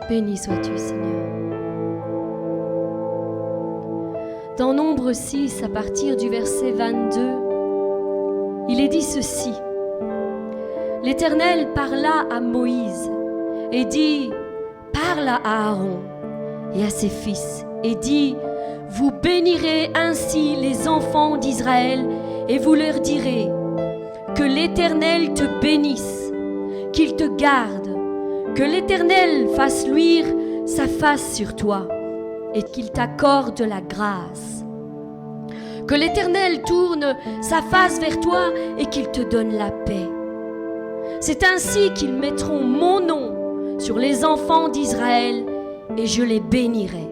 Béni sois-tu, Seigneur. Dans Nombre 6, à partir du verset 22, il est dit ceci. L'Éternel parla à Moïse et dit, parle à Aaron et à ses fils et dit, vous bénirez ainsi les enfants d'Israël et vous leur direz, que l'Éternel te bénisse, qu'il te garde, que l'Éternel fasse luire sa face sur toi et qu'il t'accorde la grâce. Que l'Éternel tourne sa face vers toi et qu'il te donne la paix. C'est ainsi qu'ils mettront mon nom sur les enfants d'Israël et je les bénirai.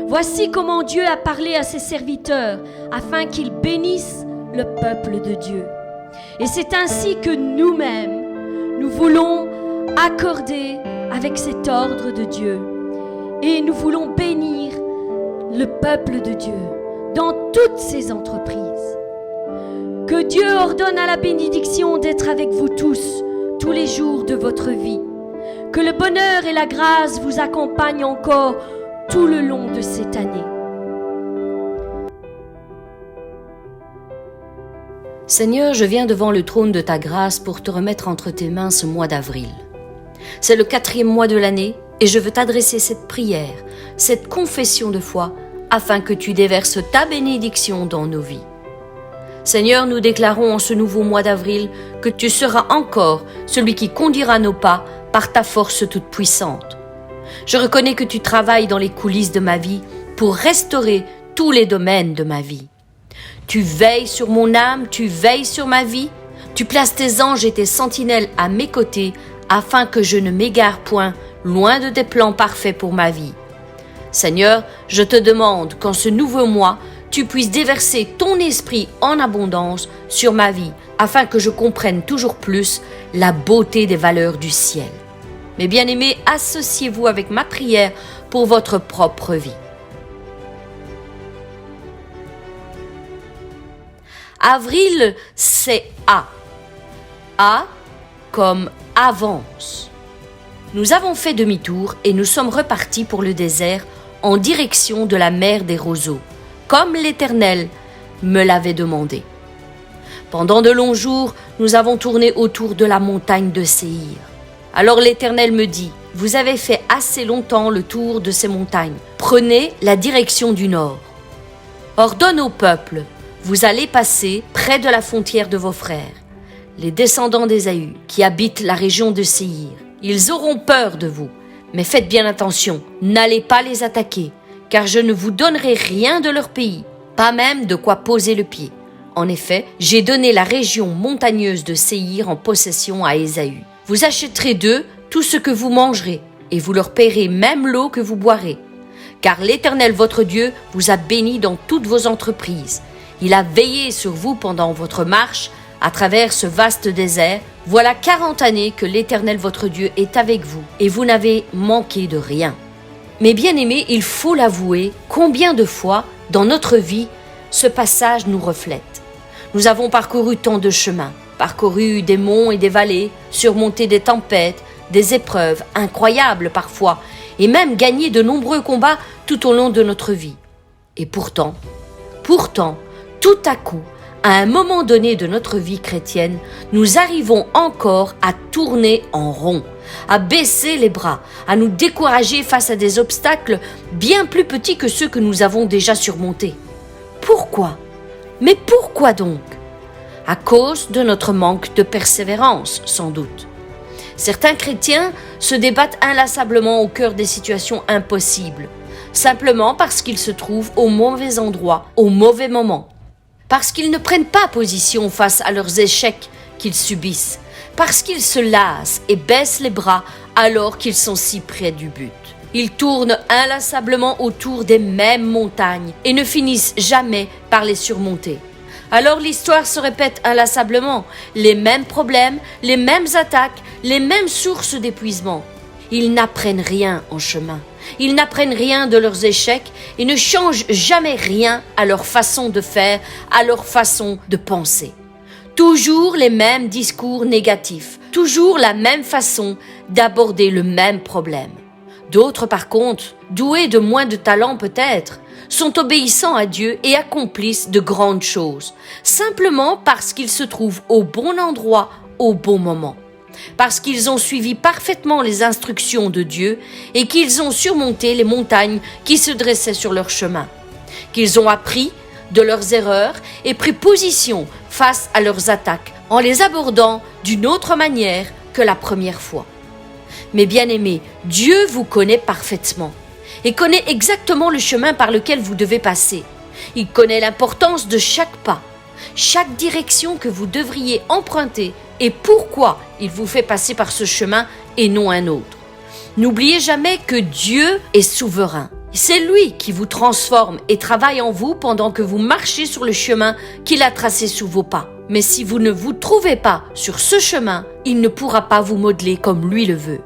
Voici comment Dieu a parlé à ses serviteurs afin qu'ils bénissent le peuple de Dieu. Et c'est ainsi que nous-mêmes, nous voulons accorder avec cet ordre de Dieu. Et nous voulons bénir le peuple de Dieu dans toutes ses entreprises. Que Dieu ordonne à la bénédiction d'être avec vous tous les jours de votre vie. Que le bonheur et la grâce vous accompagnent encore tout le long de cette année. Seigneur, je viens devant le trône de ta grâce pour te remettre entre tes mains ce mois d'avril. C'est le 4e mois de l'année et je veux t'adresser cette prière, cette confession de foi, afin que tu déverses ta bénédiction dans nos vies. Seigneur, nous déclarons en ce nouveau mois d'avril que tu seras encore celui qui conduira nos pas par ta force toute puissante. Je reconnais que tu travailles dans les coulisses de ma vie pour restaurer tous les domaines de ma vie. Tu veilles sur mon âme, tu veilles sur ma vie, tu places tes anges et tes sentinelles à mes côtés afin que je ne m'égare point loin de tes plans parfaits pour ma vie. Seigneur, je te demande qu'en ce nouveau mois, tu puisses déverser ton esprit en abondance sur ma vie afin que je comprenne toujours plus la beauté des valeurs du ciel. Mes bien-aimés, associez-vous avec ma prière pour votre propre vie. Avril, c'est A. A comme avance. Nous avons fait demi-tour et nous sommes repartis pour le désert en direction de la mer des roseaux, comme l'Éternel me l'avait demandé. Pendant de longs jours, nous avons tourné autour de la montagne de Séhir. Alors l'Éternel me dit, vous avez fait assez longtemps le tour de ces montagnes. Prenez la direction du nord. Ordonne au peuple, vous allez passer près de la frontière de vos frères, les descendants d'Ésaü, qui habitent la région de Séhir. Ils auront peur de vous, mais faites bien attention, n'allez pas les attaquer, car je ne vous donnerai rien de leur pays, pas même de quoi poser le pied. En effet, j'ai donné la région montagneuse de Séhir en possession à Ésaü. Vous achèterez d'eux tout ce que vous mangerez, et vous leur paierez même l'eau que vous boirez. Car l'Éternel votre Dieu vous a béni dans toutes vos entreprises. Il a veillé sur vous pendant votre marche à travers ce vaste désert. Voilà 40 années que l'Éternel votre Dieu est avec vous, et vous n'avez manqué de rien. Mes bien-aimés, il faut l'avouer, combien de fois dans notre vie ce passage nous reflète. Nous avons parcouru tant de chemins, parcouru des monts et des vallées, surmonté des tempêtes, des épreuves incroyables parfois, et même gagné de nombreux combats tout au long de notre vie. Et pourtant, tout à coup, à un moment donné de notre vie chrétienne, nous arrivons encore à tourner en rond, à baisser les bras, à nous décourager face à des obstacles bien plus petits que ceux que nous avons déjà surmontés. Pourquoi ? Mais pourquoi donc ? À cause de notre manque de persévérance, sans doute. Certains chrétiens se débattent inlassablement au cœur des situations impossibles, simplement parce qu'ils se trouvent au mauvais endroit, au mauvais moment. Parce qu'ils ne prennent pas position face à leurs échecs qu'ils subissent, parce qu'ils se lassent et baissent les bras alors qu'ils sont si près du but. Ils tournent inlassablement autour des mêmes montagnes et ne finissent jamais par les surmonter. Alors l'histoire se répète inlassablement, les mêmes problèmes, les mêmes attaques, les mêmes sources d'épuisement. Ils n'apprennent rien en chemin. Ils n'apprennent rien de leurs échecs et ne changent jamais rien à leur façon de faire, à leur façon de penser. Toujours les mêmes discours négatifs, toujours la même façon d'aborder le même problème. D'autres, par contre, doués de moins de talent peut-être, sont obéissants à Dieu et accomplissent de grandes choses, simplement parce qu'ils se trouvent au bon endroit, au bon moment. Parce qu'ils ont suivi parfaitement les instructions de Dieu et qu'ils ont surmonté les montagnes qui se dressaient sur leur chemin. Qu'ils ont appris de leurs erreurs et pris position face à leurs attaques en les abordant d'une autre manière que la première fois. Mes bien-aimés, Dieu vous connaît parfaitement et connaît exactement le chemin par lequel vous devez passer. Il connaît l'importance de chaque pas, chaque direction que vous devriez emprunter et pourquoi il vous fait passer par ce chemin et non un autre. N'oubliez jamais que Dieu est souverain. C'est lui qui vous transforme et travaille en vous pendant que vous marchez sur le chemin qu'il a tracé sous vos pas. Mais si vous ne vous trouvez pas sur ce chemin, il ne pourra pas vous modeler comme lui le veut.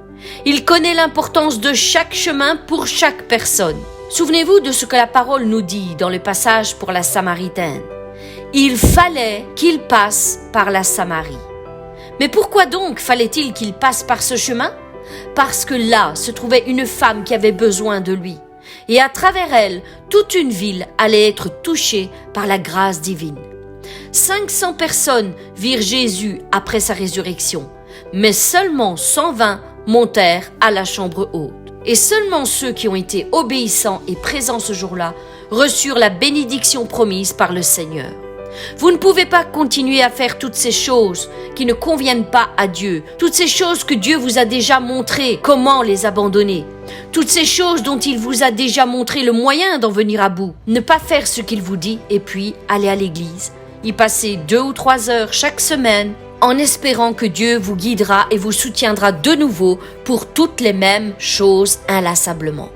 Il connaît l'importance de chaque chemin pour chaque personne. Souvenez-vous de ce que la parole nous dit dans le passage pour la Samaritaine. Il fallait qu'il passe par la Samarie. Mais pourquoi donc fallait-il qu'il passe par ce chemin ? Parce que là se trouvait une femme qui avait besoin de lui. Et à travers elle, toute une ville allait être touchée par la grâce divine. 500 personnes virent Jésus après sa résurrection, mais seulement 120 montèrent à la chambre haute. Et seulement ceux qui ont été obéissants et présents ce jour-là reçurent la bénédiction promise par le Seigneur. Vous ne pouvez pas continuer à faire toutes ces choses qui ne conviennent pas à Dieu, toutes ces choses que Dieu vous a déjà montré comment les abandonner, toutes ces choses dont il vous a déjà montré le moyen d'en venir à bout. Ne pas faire ce qu'il vous dit et puis aller à l'église, y passer 2 ou 3 heures chaque semaine en espérant que Dieu vous guidera et vous soutiendra de nouveau pour toutes les mêmes choses inlassablement.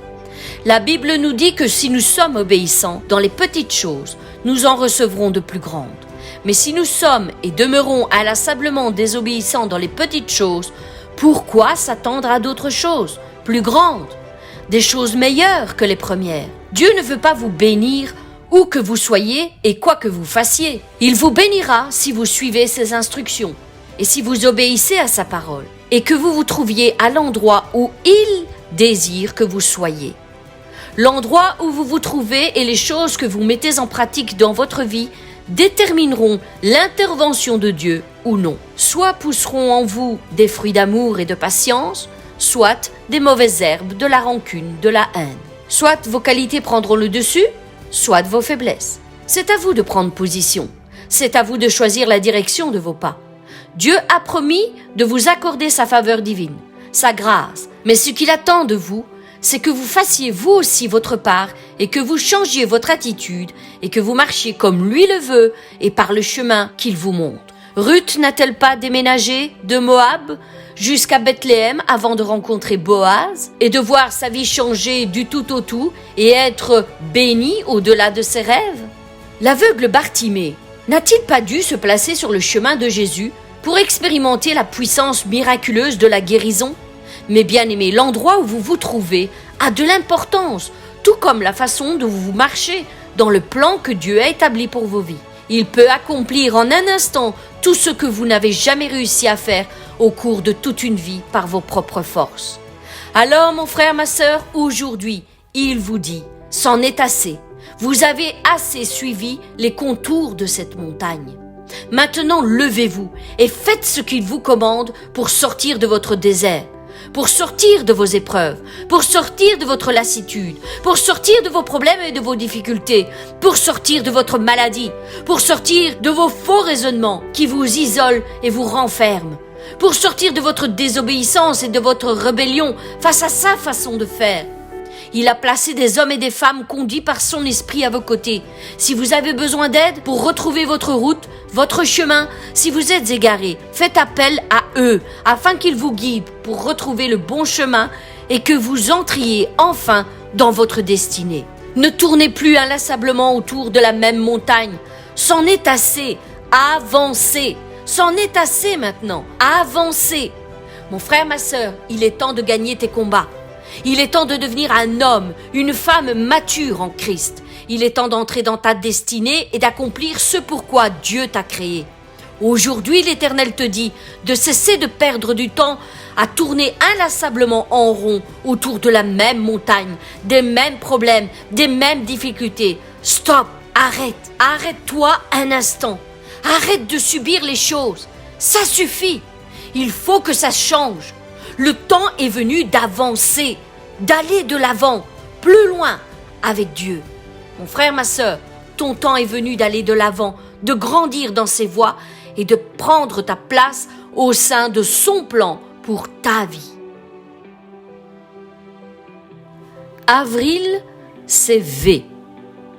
La Bible nous dit que si nous sommes obéissants dans les petites choses, nous en recevrons de plus grandes. Mais si nous sommes et demeurons inlassablement désobéissants dans les petites choses, pourquoi s'attendre à d'autres choses, plus grandes, des choses meilleures que les premières ? Dieu ne veut pas vous bénir où que vous soyez et quoi que vous fassiez. Il vous bénira si vous suivez ses instructions et si vous obéissez à sa parole et que vous vous trouviez à l'endroit où il désire que vous soyez. L'endroit où vous vous trouvez et les choses que vous mettez en pratique dans votre vie détermineront l'intervention de Dieu ou non. Soit pousseront en vous des fruits d'amour et de patience, soit des mauvaises herbes, de la rancune, de la haine. Soit vos qualités prendront le dessus, soit vos faiblesses. C'est à vous de prendre position. C'est à vous de choisir la direction de vos pas. Dieu a promis de vous accorder sa faveur divine, sa grâce. Mais ce qu'il attend de vous, c'est que vous fassiez vous aussi votre part et que vous changiez votre attitude et que vous marchiez comme lui le veut et par le chemin qu'il vous montre. Ruth n'a-t-elle pas déménagé de Moab jusqu'à Bethléem avant de rencontrer Boaz et de voir sa vie changer du tout au tout et être bénie au-delà de ses rêves ? L'aveugle Bartimée n'a-t-il pas dû se placer sur le chemin de Jésus pour expérimenter la puissance miraculeuse de la guérison ? Mais bien aimé, l'endroit où vous vous trouvez a de l'importance, tout comme la façon dont vous marchez dans le plan que Dieu a établi pour vos vies. Il peut accomplir en un instant tout ce que vous n'avez jamais réussi à faire au cours de toute une vie par vos propres forces. Alors mon frère, ma sœur, aujourd'hui, il vous dit, c'en est assez. Vous avez assez suivi les contours de cette montagne. Maintenant, levez-vous et faites ce qu'il vous commande pour sortir de votre désert, pour sortir de vos épreuves, pour sortir de votre lassitude, pour sortir de vos problèmes et de vos difficultés, pour sortir de votre maladie, pour sortir de vos faux raisonnements qui vous isolent et vous renferment, pour sortir de votre désobéissance et de votre rébellion face à sa façon de faire. Il a placé des hommes et des femmes conduits par son esprit à vos côtés. Si vous avez besoin d'aide pour retrouver votre route, votre chemin, si vous êtes égaré, faites appel à eux afin qu'ils vous guident pour retrouver le bon chemin et que vous entriez enfin dans votre destinée. Ne tournez plus inlassablement autour de la même montagne. C'en est assez. Avancez. C'en est assez maintenant. Avancez. Mon frère, ma sœur, il est temps de gagner tes combats. Il est temps de devenir un homme, une femme mature en Christ. Il est temps d'entrer dans ta destinée et d'accomplir ce pourquoi Dieu t'a créé. Aujourd'hui, l'Éternel te dit de cesser de perdre du temps à tourner inlassablement en rond autour de la même montagne, des mêmes problèmes, des mêmes difficultés. Stop, arrête-toi un instant. Arrête de subir les choses. Ça suffit. Il faut que ça change. Le temps est venu d'avancer, d'aller de l'avant, plus loin avec Dieu. Mon frère, ma sœur, ton temps est venu d'aller de l'avant, de grandir dans ses voies et de prendre ta place au sein de son plan pour ta vie. Avril, c'est V.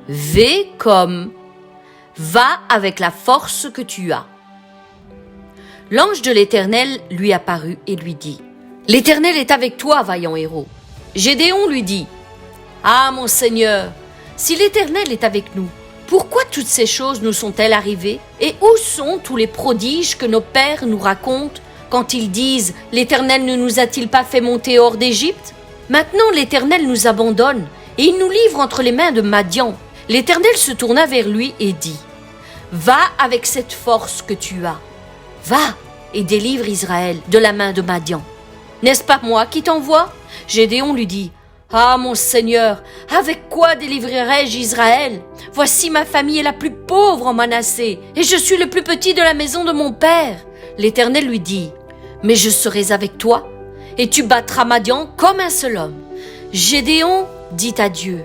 V comme va avec la force que tu as. L'ange de l'Éternel lui apparut et lui dit: L'Éternel est avec toi, vaillant héros. Gédéon lui dit: Ah, mon Seigneur, si l'Éternel est avec nous, pourquoi toutes ces choses nous sont-elles arrivées? Et où sont tous les prodiges que nos pères nous racontent quand ils disent: L'Éternel ne nous a-t-il pas fait monter hors d'Égypte? Maintenant l'Éternel nous abandonne et il nous livre entre les mains de Madian. L'Éternel se tourna vers lui et dit: Va avec cette force que tu as. Va et délivre Israël de la main de Madian. N'est-ce pas moi qui t'envoie? Gédéon lui dit: Ah, mon Seigneur, avec quoi délivrerai-je Israël? Voici ma famille est la plus pauvre en Manassé, et je suis le plus petit de la maison de mon père. L'Éternel lui dit: Mais je serai avec toi, et tu battras Madian comme un seul homme. Gédéon dit à Dieu: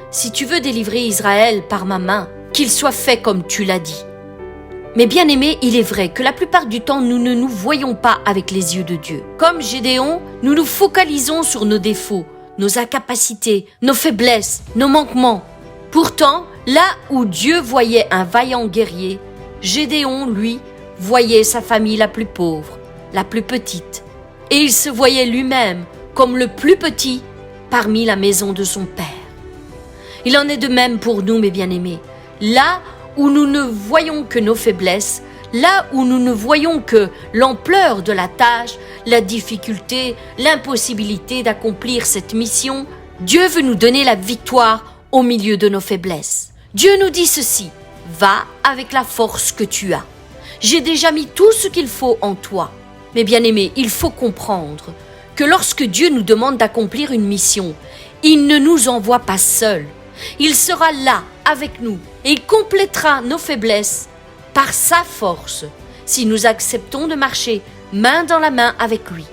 Si tu veux délivrer Israël par ma main, qu'il soit fait comme tu l'as dit. Mais bien aimé, il est vrai que la plupart du temps, nous ne nous voyons pas avec les yeux de Dieu. Comme Gédéon, nous nous focalisons sur nos défauts, nos incapacités, nos faiblesses, nos manquements. Pourtant, là où Dieu voyait un vaillant guerrier, Gédéon, lui, voyait sa famille la plus pauvre, la plus petite. Et il se voyait lui-même comme le plus petit parmi la maison de son père. Il en est de même pour nous, mes bien-aimés. Là où nous ne voyons que nos faiblesses, là où nous ne voyons que l'ampleur de la tâche, la difficulté, l'impossibilité d'accomplir cette mission, Dieu veut nous donner la victoire au milieu de nos faiblesses. Dieu nous dit ceci: va avec la force que tu as. J'ai déjà mis tout ce qu'il faut en toi. Mais bien aimé, il faut comprendre que lorsque Dieu nous demande d'accomplir une mission, il ne nous envoie pas seuls. Il sera là avec nous et il complétera nos faiblesses par sa force si nous acceptons de marcher main dans la main avec lui.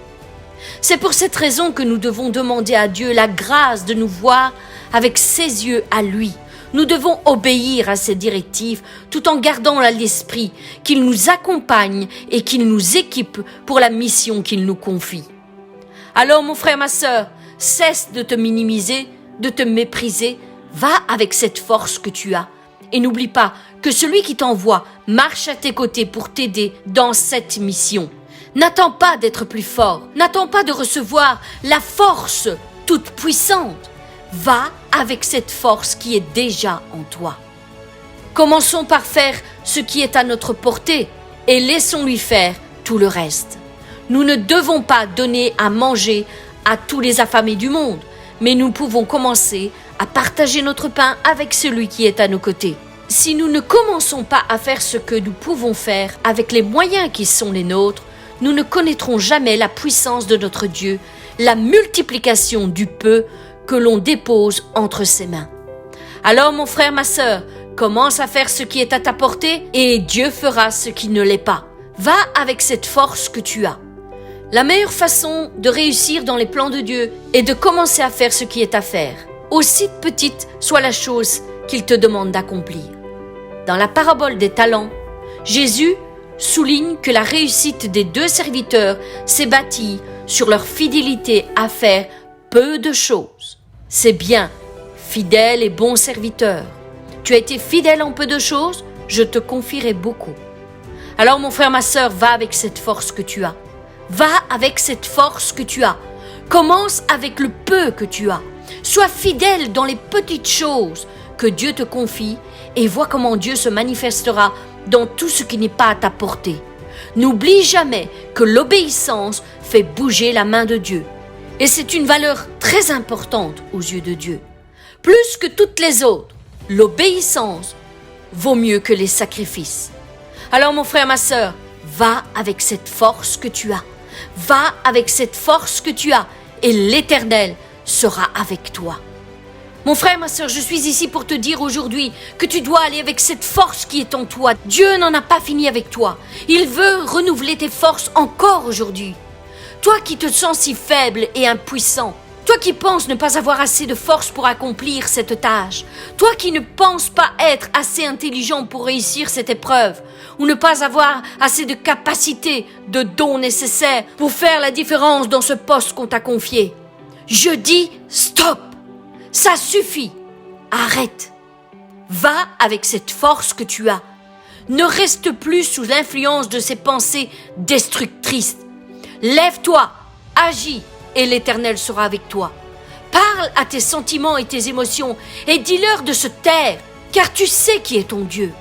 C'est pour cette raison que nous devons demander à Dieu la grâce de nous voir avec ses yeux à lui. Nous devons obéir à ses directives tout en gardant à l'esprit qu'il nous accompagne et qu'il nous équipe pour la mission qu'il nous confie. Alors mon frère, ma sœur, cesse de te minimiser, de te mépriser. Va avec cette force que tu as et n'oublie pas que celui qui t'envoie marche à tes côtés pour t'aider dans cette mission. N'attends pas d'être plus fort, n'attends pas de recevoir la force toute puissante. Va avec cette force qui est déjà en toi. Commençons par faire ce qui est à notre portée et laissons-lui faire tout le reste. Nous ne devons pas donner à manger à tous les affamés du monde, mais nous pouvons commencer à partager notre pain avec celui qui est à nos côtés. Si nous ne commençons pas à faire ce que nous pouvons faire avec les moyens qui sont les nôtres, nous ne connaîtrons jamais la puissance de notre Dieu, la multiplication du peu que l'on dépose entre ses mains. Alors mon frère, ma sœur, commence à faire ce qui est à ta portée et Dieu fera ce qui ne l'est pas. Va avec cette force que tu as. La meilleure façon de réussir dans les plans de Dieu est de commencer à faire ce qui est à faire, aussi petite soit la chose qu'il te demande d'accomplir. Dans la parabole des talents, Jésus souligne que la réussite des 2 serviteurs s'est bâtie sur leur fidélité à faire peu de choses. C'est bien, fidèle et bon serviteur. Tu as été fidèle en peu de choses, je te confierai beaucoup. Alors mon frère, ma sœur, va avec cette force que tu as. Va avec cette force que tu as. Commence avec le peu que tu as. Sois fidèle dans les petites choses que Dieu te confie et vois comment Dieu se manifestera dans tout ce qui n'est pas à ta portée. N'oublie jamais que l'obéissance fait bouger la main de Dieu. Et c'est une valeur très importante aux yeux de Dieu. Plus que toutes les autres, l'obéissance vaut mieux que les sacrifices. Alors mon frère, ma sœur, va avec cette force que tu as. Va avec cette force que tu as et l'Éternel sera avec toi. Mon frère, ma sœur, je suis ici pour te dire aujourd'hui que tu dois aller avec cette force qui est en toi. Dieu n'en a pas fini avec toi. Il veut renouveler tes forces encore aujourd'hui. Toi qui te sens si faible et impuissant, toi qui penses ne pas avoir assez de force pour accomplir cette tâche, toi qui ne penses pas être assez intelligent pour réussir cette épreuve, ou ne pas avoir assez de capacité, de dons nécessaires pour faire la différence dans ce poste qu'on t'a confié. Je dis stop, ça suffit, arrête. Va avec cette force que tu as. Ne reste plus sous l'influence de ces pensées destructrices. Lève-toi, agis et l'Éternel sera avec toi. Parle à tes sentiments et tes émotions et dis-leur de se taire, car tu sais qui est ton Dieu.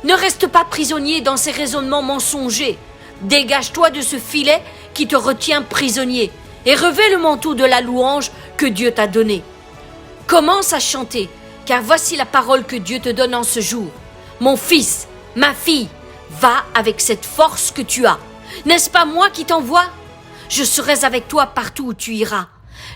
Ne reste pas prisonnier dans ces raisonnements mensongers. Dégage-toi de ce filet qui te retient prisonnier et revêt le manteau de la louange que Dieu t'a donné. Commence à chanter, car voici la parole que Dieu te donne en ce jour. Mon fils, ma fille, va avec cette force que tu as. N'est-ce pas moi qui t'envoie ? Je serai avec toi partout où tu iras.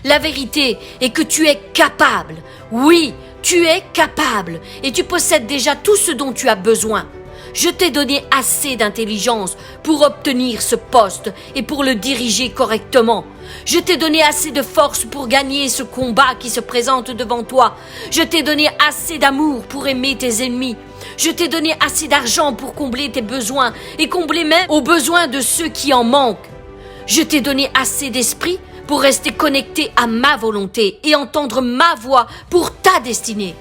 La vérité est que tu es capable. Oui, tu es capable et tu possèdes déjà tout ce dont tu as besoin. Je t'ai donné assez d'intelligence pour obtenir ce poste et pour le diriger correctement. Je t'ai donné assez de force pour gagner ce combat qui se présente devant toi. Je t'ai donné assez d'amour pour aimer tes ennemis. Je t'ai donné assez d'argent pour combler tes besoins et combler même aux besoins de ceux qui en manquent. Je t'ai donné assez d'esprit pour rester connecté à ma volonté et entendre ma voix pour ta destinée.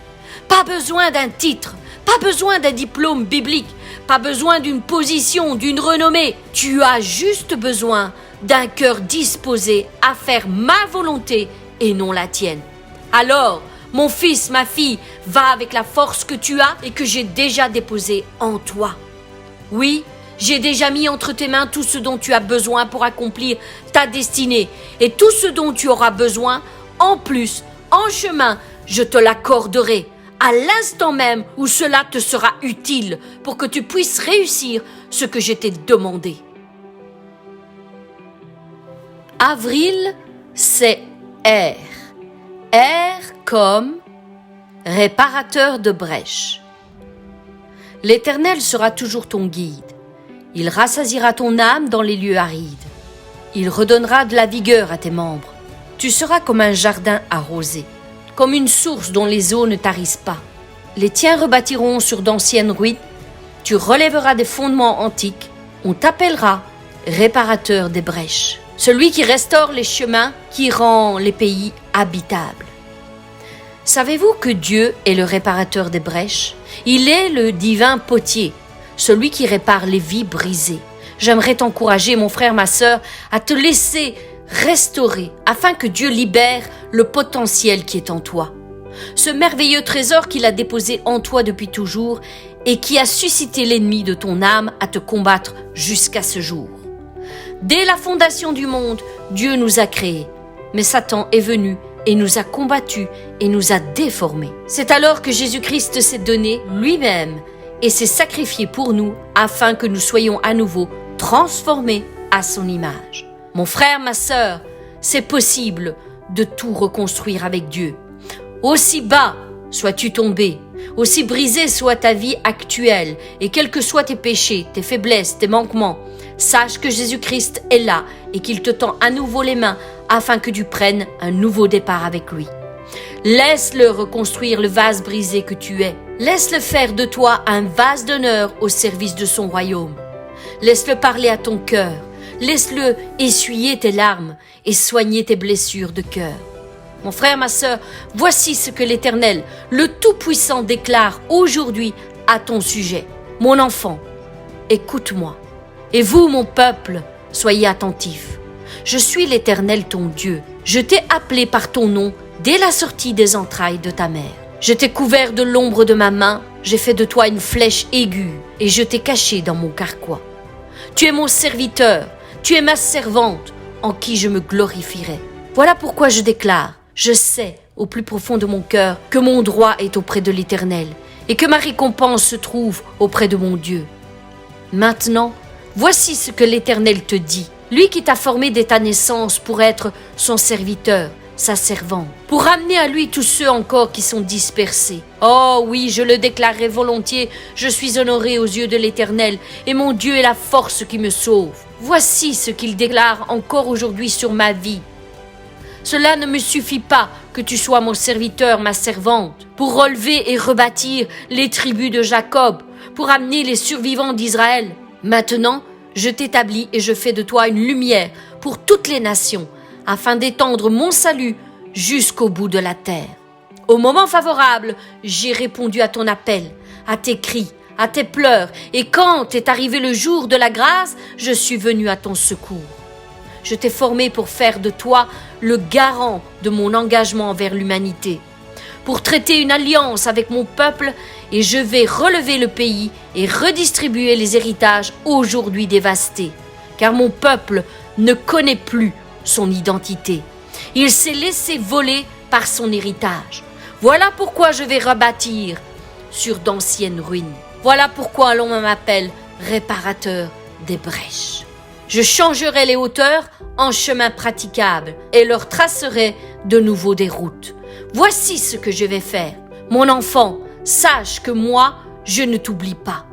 Pas besoin d'un titre, pas besoin d'un diplôme biblique, pas besoin d'une position, d'une renommée. Tu as juste besoin d'un cœur disposé à faire ma volonté et non la tienne. Alors, mon fils, ma fille, va avec la force que tu as et que j'ai déjà déposée en toi. Oui, j'ai déjà mis entre tes mains tout ce dont tu as besoin pour accomplir ta destinée et tout ce dont tu auras besoin, en plus, en chemin, je te l'accorderai à l'instant même où cela te sera utile pour que tu puisses réussir ce que je t'ai demandé. Avril, c'est R. R comme réparateur de brèches. L'Éternel sera toujours ton guide. Il rassasiera ton âme dans les lieux arides. Il redonnera de la vigueur à tes membres. Tu seras comme un jardin arrosé, comme une source dont les eaux ne tarissent pas. Les tiens rebâtiront sur d'anciennes ruines. Tu relèveras des fondements antiques. On t'appellera réparateur des brèches. Celui qui restaure les chemins, qui rend les pays habitables. Savez-vous que Dieu est le réparateur des brèches ? Il est le divin potier, celui qui répare les vies brisées. J'aimerais t'encourager, mon frère, ma sœur, à te laisser restaurer afin que Dieu libère le potentiel qui est en toi. Ce merveilleux trésor qu'il a déposé en toi depuis toujours et qui a suscité l'ennemi de ton âme à te combattre jusqu'à ce jour. Dès la fondation du monde, Dieu nous a créés, mais Satan est venu et nous a combattus et nous a déformés. C'est alors que Jésus-Christ s'est donné lui-même et s'est sacrifié pour nous afin que nous soyons à nouveau transformés à son image. Mon frère, ma sœur, c'est possible de tout reconstruire avec Dieu. Aussi bas sois-tu tombé, aussi brisée soit ta vie actuelle, et quels que soient tes péchés, tes faiblesses, tes manquements, sache que Jésus-Christ est là et qu'il te tend à nouveau les mains afin que tu prennes un nouveau départ avec lui. Laisse-le reconstruire le vase brisé que tu es. Laisse-le faire de toi un vase d'honneur au service de son royaume. Laisse-le parler à ton cœur. Laisse-le essuyer tes larmes et soigner tes blessures de cœur. Mon frère, ma sœur, voici ce que l'Éternel, le Tout-Puissant, déclare aujourd'hui à ton sujet. Mon enfant, écoute-moi. Et vous, mon peuple, soyez attentifs. Je suis l'Éternel, ton Dieu. Je t'ai appelé par ton nom dès la sortie des entrailles de ta mère. Je t'ai couvert de l'ombre de ma main, j'ai fait de toi une flèche aiguë et je t'ai caché dans mon carquois. Tu es mon serviteur, tu es ma servante, en qui je me glorifierai. Voilà pourquoi je déclare, je sais au plus profond de mon cœur que mon droit est auprès de l'Éternel et que ma récompense se trouve auprès de mon Dieu. Maintenant, voici ce que l'Éternel te dit. Lui qui t'a formé dès ta naissance pour être son serviteur, sa servante, pour ramener à lui tous ceux encore qui sont dispersés. Oh oui, je le déclarerai volontiers, je suis honoré aux yeux de l'Éternel, et mon Dieu est la force qui me sauve. Voici ce qu'il déclare encore aujourd'hui sur ma vie. Cela ne me suffit pas que tu sois mon serviteur, ma servante, pour relever et rebâtir les tribus de Jacob, pour amener les survivants d'Israël. Maintenant, je t'établis et je fais de toi une lumière pour toutes les nations, afin d'étendre mon salut jusqu'au bout de la terre. Au moment favorable, j'ai répondu à ton appel, à tes cris, à tes pleurs, et quand est arrivé le jour de la grâce, je suis venu à ton secours. Je t'ai formé pour faire de toi le garant de mon engagement envers l'humanité, pour traiter une alliance avec mon peuple, et je vais relever le pays et redistribuer les héritages aujourd'hui dévastés, car mon peuple ne connaît plus son identité. Il s'est laissé voler par son héritage. Voilà pourquoi je vais rebâtir sur d'anciennes ruines. Voilà pourquoi l'on m'appelle réparateur des brèches. Je changerai les hauteurs en chemins praticables et leur tracerai de nouveau des routes. Voici ce que je vais faire. Mon enfant, sache que moi, je ne t'oublie pas.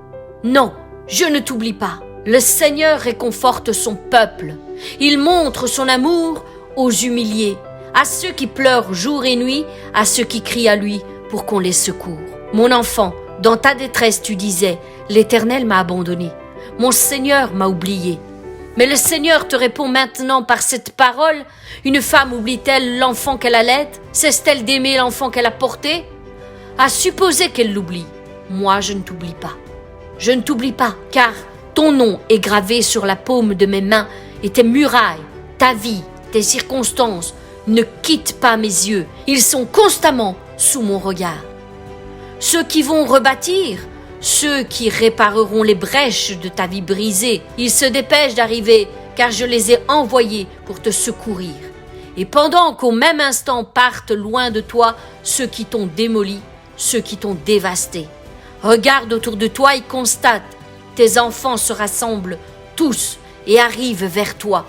Non, je ne t'oublie pas. Le Seigneur réconforte son peuple. Il montre son amour aux humiliés, à ceux qui pleurent jour et nuit, à ceux qui crient à lui pour qu'on les secoure. Mon enfant, dans ta détresse, tu disais, l'Éternel m'a abandonné. Mon Seigneur m'a oublié. Mais le Seigneur te répond maintenant par cette parole. Une femme oublie-t-elle l'enfant qu'elle allait? Cesse-t-elle d'aimer l'enfant qu'elle a porté? À supposer qu'elle l'oublie. Moi, je ne t'oublie pas. Je ne t'oublie pas, car ton nom est gravé sur la paume de mes mains et tes murailles, ta vie, tes circonstances ne quittent pas mes yeux. Ils sont constamment sous mon regard. Ceux qui vont rebâtir, ceux qui répareront les brèches de ta vie brisée, ils se dépêchent d'arriver, car je les ai envoyés pour te secourir. Et pendant qu'au même instant partent loin de toi ceux qui t'ont démoli, ceux qui t'ont dévasté. Regarde autour de toi et constate, tes enfants se rassemblent tous et arrivent vers toi.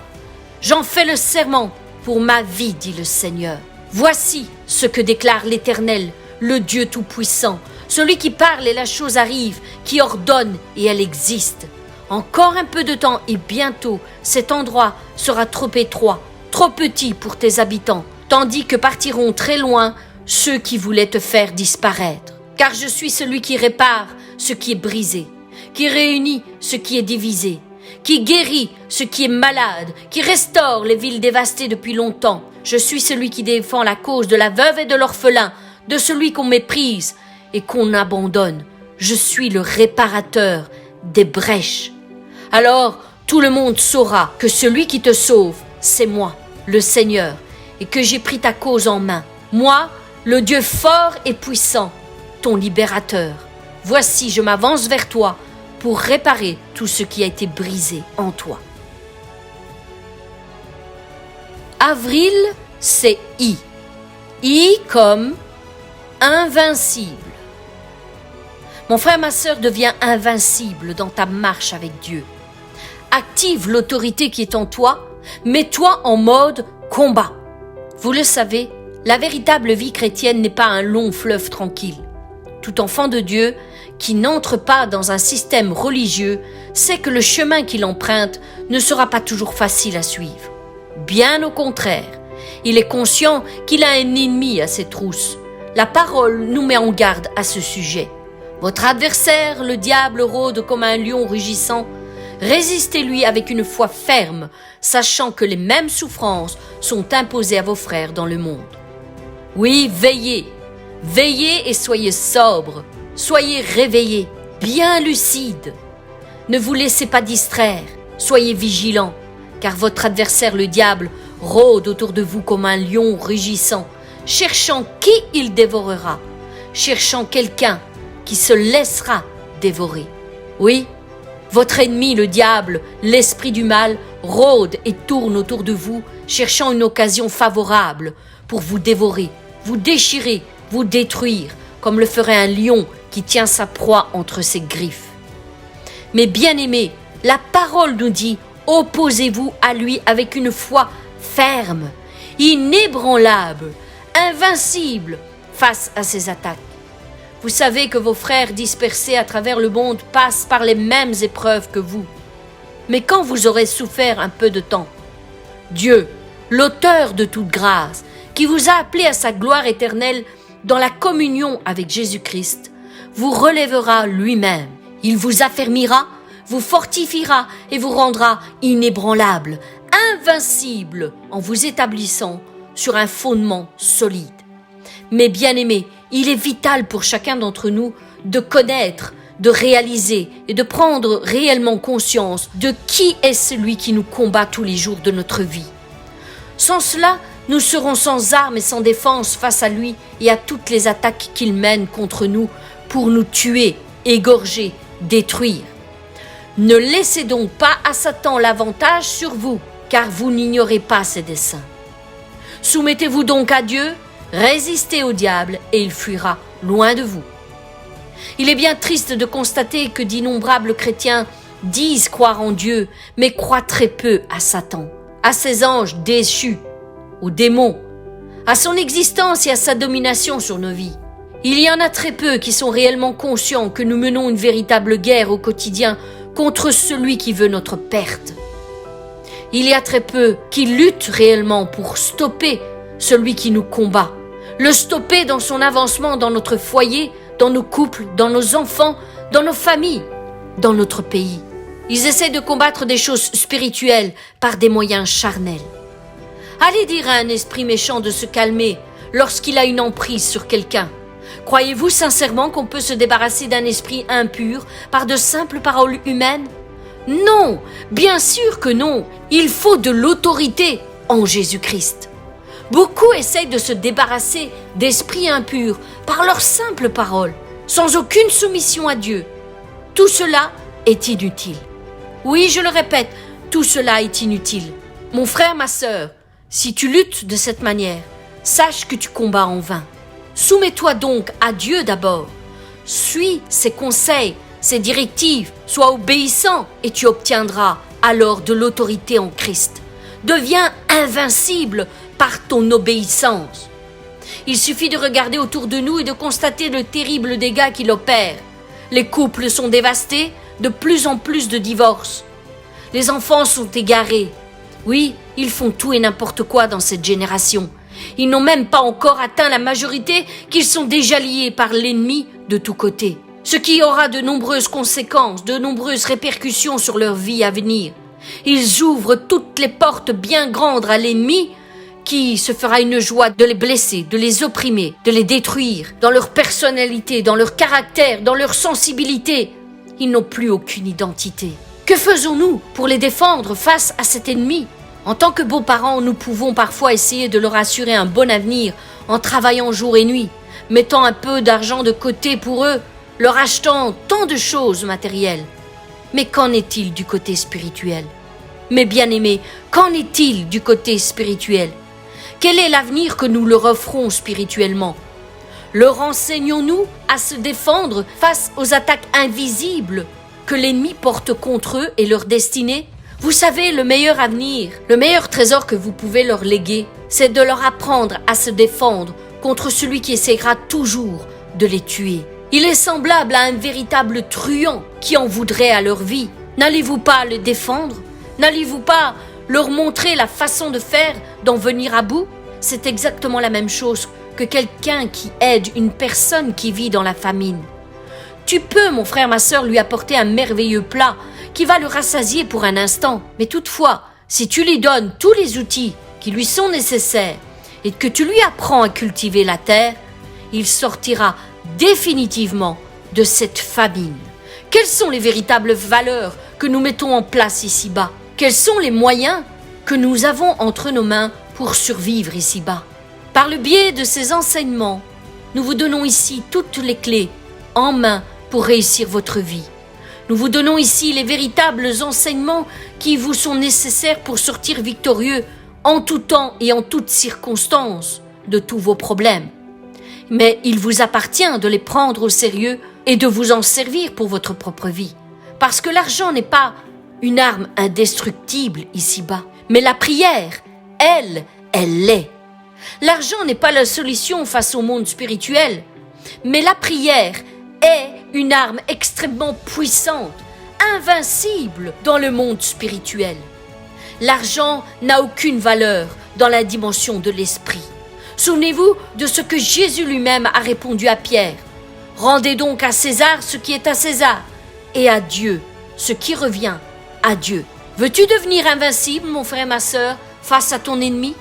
J'en fais le serment pour ma vie, dit le Seigneur. Voici ce que déclare l'Éternel, le Dieu Tout-Puissant, celui qui parle et la chose arrive, qui ordonne et elle existe. Encore un peu de temps et bientôt cet endroit sera trop étroit, trop petit pour tes habitants, tandis que partiront très loin ceux qui voulaient te faire disparaître. Car je suis celui qui répare ce qui est brisé, qui réunit ce qui est divisé, qui guérit ce qui est malade, qui restaure les villes dévastées depuis longtemps. Je suis celui qui défend la cause de la veuve et de l'orphelin, de celui qu'on méprise et qu'on abandonne. Je suis le réparateur des brèches. Alors tout le monde saura que celui qui te sauve, c'est moi, le Seigneur, et que j'ai pris ta cause en main. Moi, le Dieu fort et puissant, ton libérateur. Voici, je m'avance vers toi pour réparer tout ce qui a été brisé en toi. Avril, c'est I. I comme invincible. Mon frère, ma sœur, deviens invincible dans ta marche avec Dieu. Active l'autorité qui est en toi, mets-toi en mode combat. Vous le savez, la véritable vie chrétienne n'est pas un long fleuve tranquille. Tout enfant de Dieu qui n'entre pas dans un système religieux sait que le chemin qu'il emprunte ne sera pas toujours facile à suivre. Bien au contraire, il est conscient qu'il a un ennemi à ses trousses. La parole nous met en garde à ce sujet. Votre adversaire, le diable, rôde comme un lion rugissant. Résistez-lui avec une foi ferme, sachant que les mêmes souffrances sont imposées à vos frères dans le monde. Oui, veillez. Veillez et soyez sobres. Soyez réveillés, bien lucides. Ne vous laissez pas distraire. Soyez vigilants, car votre adversaire, le diable, rôde autour de vous comme un lion rugissant, cherchant qui il dévorera, cherchant quelqu'un qui se laissera dévorer. Oui, votre ennemi, le diable, l'esprit du mal, rôde et tourne autour de vous, cherchant une occasion favorable pour vous dévorer, vous déchirer, vous détruire, comme le ferait un lion qui tient sa proie entre ses griffes. Mais bien-aimés, la parole nous dit, opposez-vous à lui avec une foi ferme, inébranlable, invincible face à ses attaques. Vous savez que vos frères dispersés à travers le monde passent par les mêmes épreuves que vous. Mais quand vous aurez souffert un peu de temps, Dieu, l'auteur de toute grâce, qui vous a appelé à sa gloire éternelle dans la communion avec Jésus-Christ, vous relèvera lui-même. Il vous affermira, vous fortifiera et vous rendra inébranlable, invincible en vous établissant sur un fondement solide. Mais bien-aimés, il est vital pour chacun d'entre nous de connaître, de réaliser et de prendre réellement conscience de qui est celui qui nous combat tous les jours de notre vie. Sans cela, nous serons sans armes et sans défense face à lui et à toutes les attaques qu'il mène contre nous pour nous tuer, égorger, détruire. Ne laissez donc pas à Satan l'avantage sur vous, car vous n'ignorez pas ses desseins. Soumettez-vous donc à Dieu, résistez au diable et il fuira loin de vous. Il est bien triste de constater que d'innombrables chrétiens disent croire en Dieu, mais croient très peu à Satan, à ses anges déchus, aux démons, à son existence et à sa domination sur nos vies. Il y en a très peu qui sont réellement conscients que nous menons une véritable guerre au quotidien contre celui qui veut notre perte. Il y a très peu qui luttent réellement pour stopper celui qui nous combat, le stopper dans son avancement dans notre foyer, dans nos couples, dans nos enfants, dans nos familles, dans notre pays. Ils essaient de combattre des choses spirituelles par des moyens charnels. Allez dire à un esprit méchant de se calmer lorsqu'il a une emprise sur quelqu'un. Croyez-vous sincèrement qu'on peut se débarrasser d'un esprit impur par de simples paroles humaines? Non, bien sûr que non. Il faut de l'autorité en Jésus-Christ. Beaucoup essayent de se débarrasser d'esprits impurs par leurs simples paroles, sans aucune soumission à Dieu. Tout cela est inutile. Oui, je le répète, tout cela est inutile. Mon frère, ma sœur, si tu luttes de cette manière, sache que tu combats en vain. Soumets-toi donc à Dieu d'abord. Suis ses conseils, ses directives, sois obéissant et tu obtiendras alors de l'autorité en Christ. Deviens invincible par ton obéissance. Il suffit de regarder autour de nous et de constater le terrible dégât qu'il opère. Les couples sont dévastés, de plus en plus de divorces. Les enfants sont égarés. Oui, ils font tout et n'importe quoi dans cette génération. Ils n'ont même pas encore atteint la majorité qu'ils sont déjà liés par l'ennemi de tous côtés. Ce qui aura de nombreuses conséquences, de nombreuses répercussions sur leur vie à venir. Ils ouvrent toutes les portes bien grandes à l'ennemi qui se fera une joie de les blesser, de les opprimer, de les détruire dans leur personnalité, dans leur caractère, dans leur sensibilité. Ils n'ont plus aucune identité. Que faisons-nous pour les défendre face à cet ennemi? En tant que beaux-parents, nous pouvons parfois essayer de leur assurer un bon avenir en travaillant jour et nuit, mettant un peu d'argent de côté pour eux, leur achetant tant de choses matérielles. Mais qu'en est-il du côté spirituel? Mes bien-aimés, qu'en est-il du côté spirituel? Quel est l'avenir que nous leur offrons spirituellement? Leur enseignons-nous à se défendre face aux attaques invisibles que l'ennemi porte contre eux et leur destinée? Vous savez, le meilleur avenir, le meilleur trésor que vous pouvez leur léguer, c'est de leur apprendre à se défendre contre celui qui essaiera toujours de les tuer. Il est semblable à un véritable truand qui en voudrait à leur vie. N'allez-vous pas les défendre? N'allez-vous pas leur montrer la façon de faire, d'en venir à bout? C'est exactement la même chose que quelqu'un qui aide une personne qui vit dans la famine. Tu peux, mon frère, ma sœur, lui apporter un merveilleux plat qui va le rassasier pour un instant. Mais toutefois, si tu lui donnes tous les outils qui lui sont nécessaires et que tu lui apprends à cultiver la terre, il sortira définitivement de cette famine. Quelles sont les véritables valeurs que nous mettons en place ici-bas? Quels sont les moyens que nous avons entre nos mains pour survivre ici-bas? Par le biais de ces enseignements, nous vous donnons ici toutes les clés en main pour réussir votre vie. Nous vous donnons ici les véritables enseignements qui vous sont nécessaires pour sortir victorieux en tout temps et en toutes circonstances de tous vos problèmes. Mais il vous appartient de les prendre au sérieux et de vous en servir pour votre propre vie. Parce que l'argent n'est pas une arme indestructible ici-bas, mais la prière, elle l'est. L'argent n'est pas la solution face au monde spirituel, mais la prière est une arme extrêmement puissante, invincible dans le monde spirituel. L'argent n'a aucune valeur dans la dimension de l'esprit. Souvenez-vous de ce que Jésus lui-même a répondu à Pierre. Rendez donc à César ce qui est à César, et à Dieu ce qui revient à Dieu. Veux-tu devenir invincible, mon frère et ma sœur, face à ton ennemi?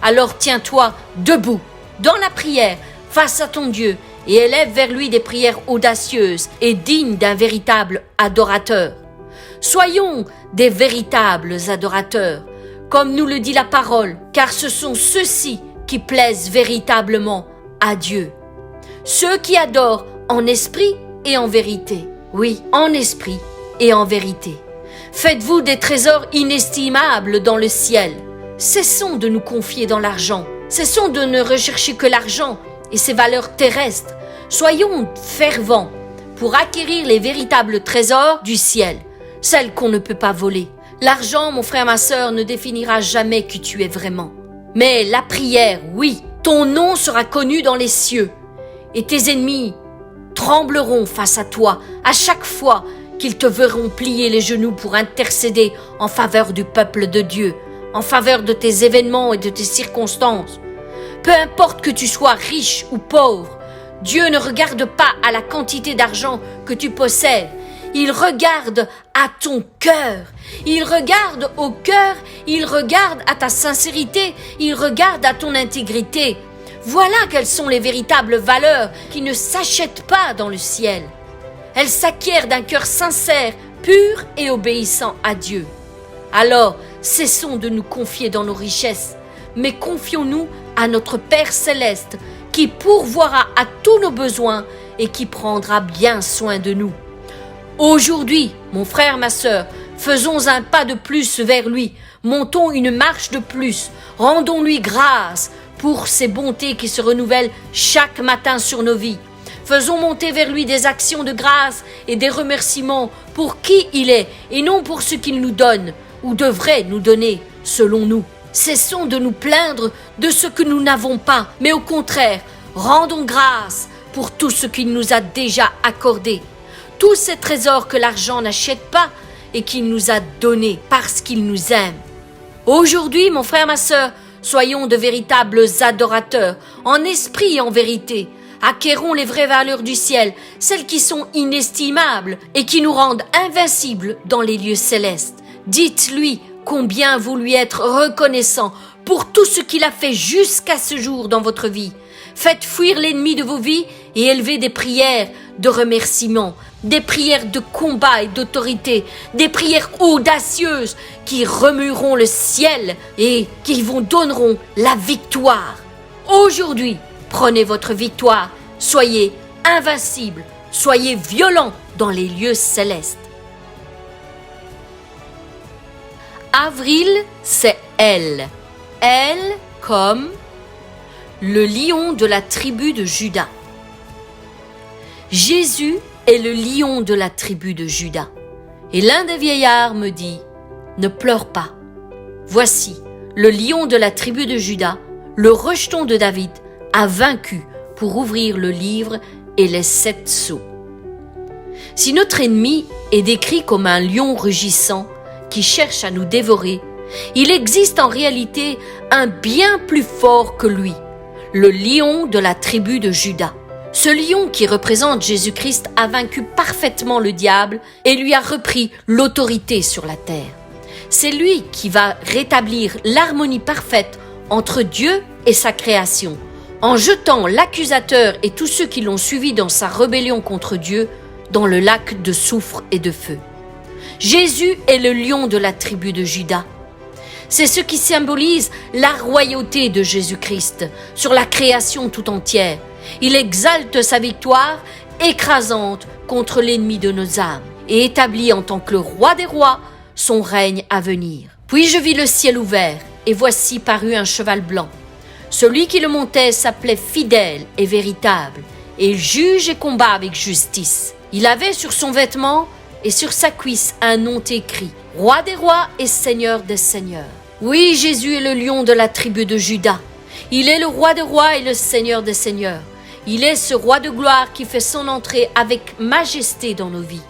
Alors tiens-toi debout, dans la prière, face à ton Dieu, et élève vers lui des prières audacieuses et dignes d'un véritable adorateur. Soyons des véritables adorateurs, comme nous le dit la parole, car ce sont ceux-ci qui plaisent véritablement à Dieu. Ceux qui adorent en esprit et en vérité. Oui, en esprit et en vérité. Faites-vous des trésors inestimables dans le ciel. Cessons de nous confier dans l'argent. Cessons de ne rechercher que l'argent et ses valeurs terrestres. Soyons fervents pour acquérir les véritables trésors du ciel, celles qu'on ne peut pas voler. L'argent, mon frère, ma sœur, ne définira jamais qui tu es vraiment. Mais la prière, oui, ton nom sera connu dans les cieux et tes ennemis trembleront face à toi à chaque fois qu'ils te verront plier les genoux pour intercéder en faveur du peuple de Dieu, en faveur de tes événements et de tes circonstances. Peu importe que tu sois riche ou pauvre, Dieu ne regarde pas à la quantité d'argent que tu possèdes. Il regarde à ton cœur. Il regarde au cœur, il regarde à ta sincérité, il regarde à ton intégrité. Voilà quelles sont les véritables valeurs qui ne s'achètent pas dans le ciel. Elles s'acquièrent d'un cœur sincère, pur et obéissant à Dieu. Alors, cessons de nous confier dans nos richesses, mais confions-nous à notre Père céleste qui pourvoira à tous nos besoins et qui prendra bien soin de nous. Aujourd'hui, mon frère, ma sœur, faisons un pas de plus vers lui, montons une marche de plus, rendons-lui grâce pour ses bontés qui se renouvellent chaque matin sur nos vies. Faisons monter vers lui des actions de grâce et des remerciements pour qui il est et non pour ce qu'il nous donne ou devrait nous donner selon nous. Cessons de nous plaindre de ce que nous n'avons pas, mais au contraire, rendons grâce pour tout ce qu'il nous a déjà accordé. Tous ces trésors que l'argent n'achète pas et qu'il nous a donnés parce qu'il nous aime. Aujourd'hui, mon frère, ma sœur, soyons de véritables adorateurs, en esprit et en vérité. Acquérons les vraies valeurs du ciel, celles qui sont inestimables et qui nous rendent invincibles dans les lieux célestes. Dites-lui combien vous lui êtes reconnaissant pour tout ce qu'il a fait jusqu'à ce jour dans votre vie. Faites fuir l'ennemi de vos vies et élevez des prières de remerciement, des prières de combat et d'autorité, des prières audacieuses qui remueront le ciel et qui vous donneront la victoire. Aujourd'hui, prenez votre victoire, soyez invincibles, soyez violents dans les lieux célestes. Avril, c'est elle. Elle comme le lion de la tribu de Juda. Jésus est le lion de la tribu de Juda. Et l'un des vieillards me dit, « Ne pleure pas. Voici, le lion de la tribu de Juda, le rejeton de David, a vaincu pour ouvrir le livre et les 7 sceaux. » Si notre ennemi est décrit comme un lion rugissant qui cherche à nous dévorer, il existe en réalité un bien plus fort que lui, le lion de la tribu de Juda. Ce lion qui représente Jésus-Christ a vaincu parfaitement le diable et lui a repris l'autorité sur la terre. C'est lui qui va rétablir l'harmonie parfaite entre Dieu et sa création, en jetant l'accusateur et tous ceux qui l'ont suivi dans sa rébellion contre Dieu dans le lac de soufre et de feu. Jésus est le lion de la tribu de Juda. C'est ce qui symbolise la royauté de Jésus-Christ sur la création tout entière. Il exalte sa victoire écrasante contre l'ennemi de nos âmes et établit en tant que le roi des rois son règne à venir. Puis je vis le ciel ouvert et voici parut un cheval blanc. Celui qui le montait s'appelait fidèle et véritable et il juge et combat avec justice. Il avait sur son vêtement et sur sa cuisse un nom écrit, Roi des rois et Seigneur des seigneurs. Oui, Jésus est le lion de la tribu de Juda. Il est le roi des rois et le Seigneur des seigneurs. Il est ce roi de gloire qui fait son entrée avec majesté dans nos vies.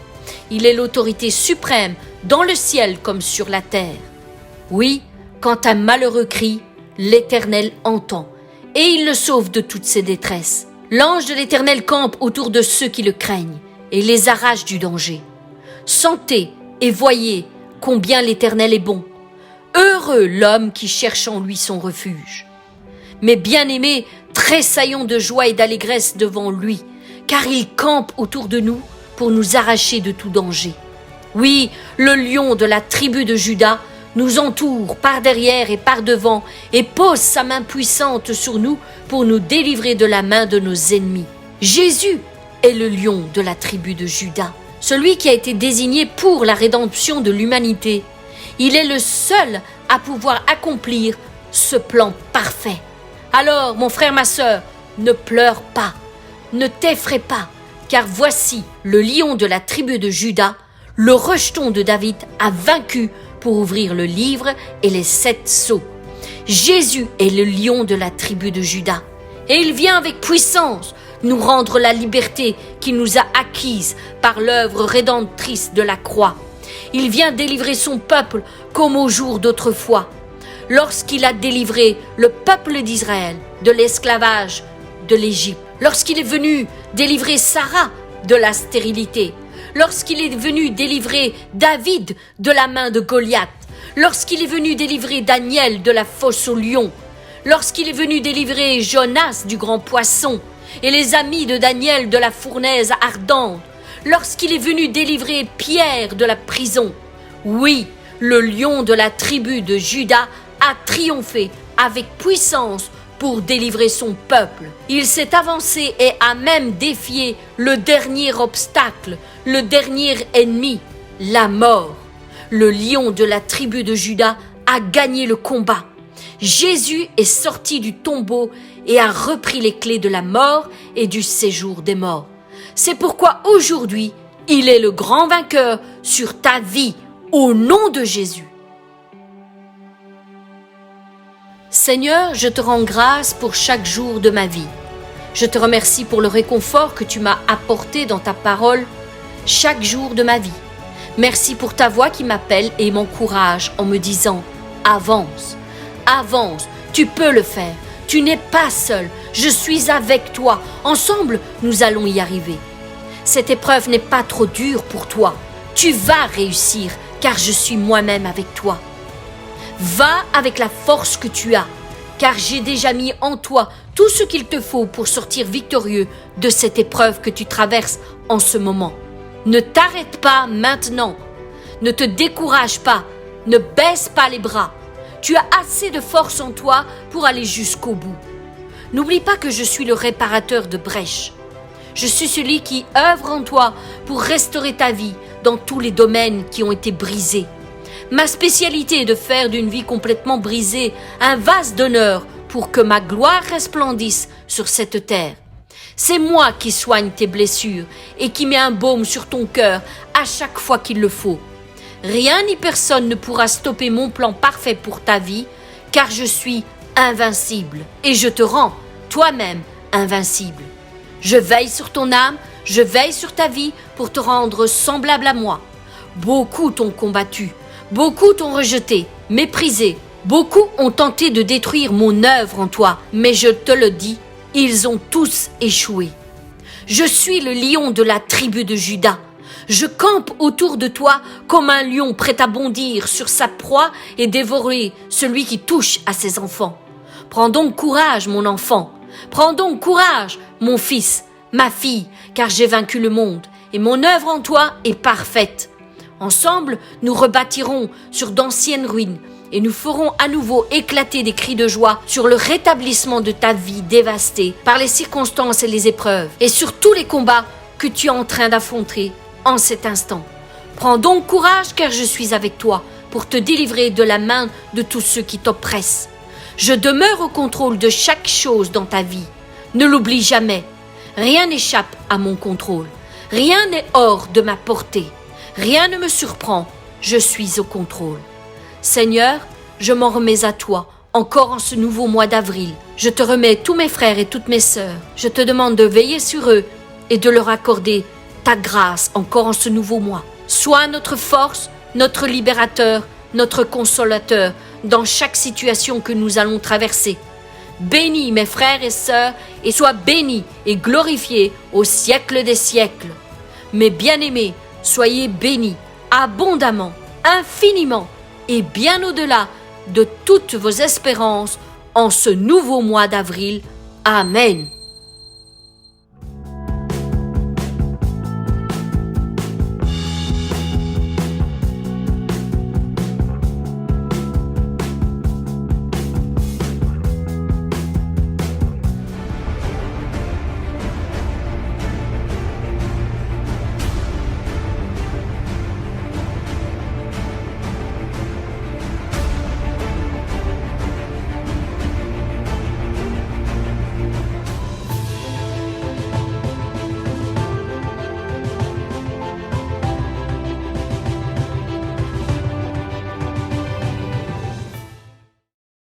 Il est l'autorité suprême dans le ciel comme sur la terre. Oui, quand un malheureux crie, l'Éternel entend et il le sauve de toutes ses détresses. L'ange de l'Éternel campe autour de ceux qui le craignent et les arrache du danger. Sentez et voyez combien l'Éternel est bon. Heureux l'homme qui cherche en lui son refuge. Mes bien-aimés, tressaillons de joie et d'allégresse devant lui, car il campe autour de nous pour nous arracher de tout danger. Oui, le lion de la tribu de Juda nous entoure par derrière et par devant et pose sa main puissante sur nous pour nous délivrer de la main de nos ennemis. Jésus est le lion de la tribu de Juda, celui qui a été désigné pour la rédemption de l'humanité. Il est le seul à pouvoir accomplir ce plan parfait. Alors, mon frère, ma sœur, ne pleure pas, ne t'effraie pas, car voici le lion de la tribu de Juda, le rejeton de David a vaincu pour ouvrir le livre et les 7 sceaux. Jésus est le lion de la tribu de Juda, et il vient avec puissance nous rendre la liberté qu'il nous a acquise par l'œuvre rédemptrice de la croix. Il vient délivrer son peuple comme au jour d'autrefois, lorsqu'il a délivré le peuple d'Israël de l'esclavage de l'Égypte, lorsqu'il est venu délivrer Sarah de la stérilité, lorsqu'il est venu délivrer David de la main de Goliath, lorsqu'il est venu délivrer Daniel de la fosse au lion, lorsqu'il est venu délivrer Jonas du grand poisson et les amis de Daniel de la fournaise ardente, lorsqu'il est venu délivrer Pierre de la prison. Oui, le lion de la tribu de Juda a triomphé avec puissance pour délivrer son peuple. Il s'est avancé et a même défié le dernier obstacle, le dernier ennemi, la mort. Le lion de la tribu de Juda a gagné le combat. Jésus est sorti du tombeau et a repris les clés de la mort et du séjour des morts. C'est pourquoi aujourd'hui, il est le grand vainqueur sur ta vie, au nom de Jésus. Seigneur, je te rends grâce pour chaque jour de ma vie. Je te remercie pour le réconfort que tu m'as apporté dans ta parole chaque jour de ma vie. Merci pour ta voix qui m'appelle et m'encourage en me disant « Avance, avance, tu peux le faire, tu n'es pas seul, je suis avec toi, ensemble nous allons y arriver. » Cette épreuve n'est pas trop dure pour toi, tu vas réussir car je suis moi-même avec toi. Va avec la force que tu as, car j'ai déjà mis en toi tout ce qu'il te faut pour sortir victorieux de cette épreuve que tu traverses en ce moment. Ne t'arrête pas maintenant, ne te décourage pas, ne baisse pas les bras. Tu as assez de force en toi pour aller jusqu'au bout. N'oublie pas que je suis le réparateur de brèches. Je suis celui qui œuvre en toi pour restaurer ta vie dans tous les domaines qui ont été brisés. Ma spécialité est de faire d'une vie complètement brisée un vase d'honneur pour que ma gloire resplendisse sur cette terre. C'est moi qui soigne tes blessures et qui mets un baume sur ton cœur à chaque fois qu'il le faut. Rien ni personne ne pourra stopper mon plan parfait pour ta vie, car je suis invincible et je te rends toi-même invincible. Je veille sur ton âme, je veille sur ta vie pour te rendre semblable à moi. Beaucoup t'ont combattu, beaucoup t'ont rejeté, méprisé, beaucoup ont tenté de détruire mon œuvre en toi, mais je te le dis, ils ont tous échoué. Je suis le lion de la tribu de Juda. Je campe autour de toi comme un lion prêt à bondir sur sa proie et dévorer celui qui touche à ses enfants. Prends donc courage, mon enfant. Prends donc courage, mon fils, ma fille, car j'ai vaincu le monde et mon œuvre en toi est parfaite. Ensemble, nous rebâtirons sur d'anciennes ruines et nous ferons à nouveau éclater des cris de joie sur le rétablissement de ta vie dévastée par les circonstances et les épreuves et sur tous les combats que tu es en train d'affronter en cet instant. Prends donc courage car je suis avec toi pour te délivrer de la main de tous ceux qui t'oppressent. Je demeure au contrôle de chaque chose dans ta vie. Ne l'oublie jamais. Rien n'échappe à mon contrôle. Rien n'est hors de ma portée. Rien ne me surprend, je suis au contrôle. Seigneur, je m'en remets à toi, encore en ce nouveau mois d'avril. Je te remets tous mes frères et toutes mes sœurs. Je te demande de veiller sur eux et de leur accorder ta grâce encore en ce nouveau mois. Sois notre force, notre libérateur, notre consolateur dans chaque situation que nous allons traverser. Bénis mes frères et sœurs et sois bénis et glorifiés au siècle des siècles. Mes bien-aimés, soyez bénis abondamment, infiniment et bien au-delà de toutes vos espérances en ce nouveau mois d'avril. Amen.